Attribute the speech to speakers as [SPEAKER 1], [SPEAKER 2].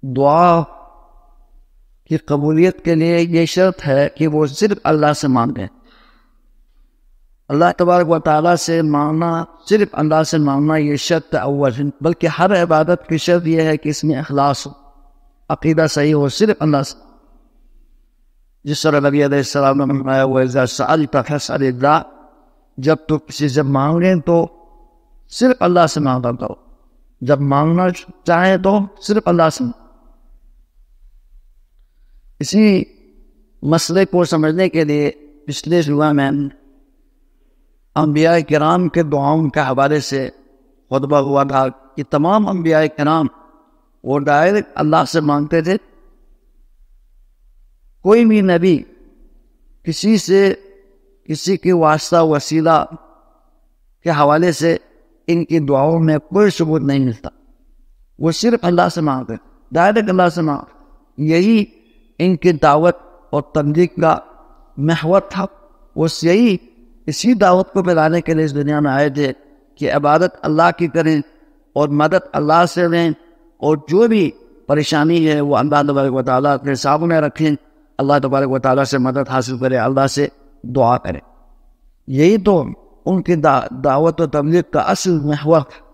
[SPEAKER 1] دعا کی قبولیت کے لیے یہ شرط ہے کہ وہ صرف اللہ سے مانگیں. اللہ تبارک و تعالیٰ سے مانگنا، صرف اللہ سے مانگنا یہ شرط اول ہے. بلکہ ہر عبادت کی شرط یہ ہے کہ اس میں اخلاص ہو، عقیدہ صحیح ہو، صرف اللہ سے. جس طرح نبی علیہ السلام نے فرمایا وَإِذَا سَأَلْتَ فَاسْأَلِ اللَّهَ، جب تو کسی سے مانگیں تو صرف اللہ سے مانگا کرو. جب مانگنا چاہیں تو صرف اللہ سے. اسی مسئلے کو سمجھنے کے لیے پچھلے جمعہ میں انبیاء کرام کے دعاؤں کے حوالے سے خطبہ ہوا تھا کہ تمام انبیاء کرام وہ ڈائریکٹ اللہ سے مانگتے تھے. کوئی بھی نبی کسی کے واسطہ وسیلہ کے حوالے سے ان کی دعاؤں میں کوئی ثبوت نہیں ملتا. وہ صرف اللہ سے مانگتے، ڈائریکٹ اللہ سے مانگتے. یہی ان کی دعوت اور تبلیغ کا محور تھا. وہ اسی دعوت کو پھیلانے کے لیے اس دنیا میں آئے تھے کہ عبادت اللہ کی کریں اور مدد اللہ سے لیں، اور جو بھی پریشانی ہے وہ اللہ تبارک و تعالیٰ کے سامنے رکھیں، اللہ تبارک و تعالیٰ سے مدد حاصل کریں، اللہ سے دعا کریں. یہی تو ان کی دعوت و تبلیغ کا اصل محور تھا.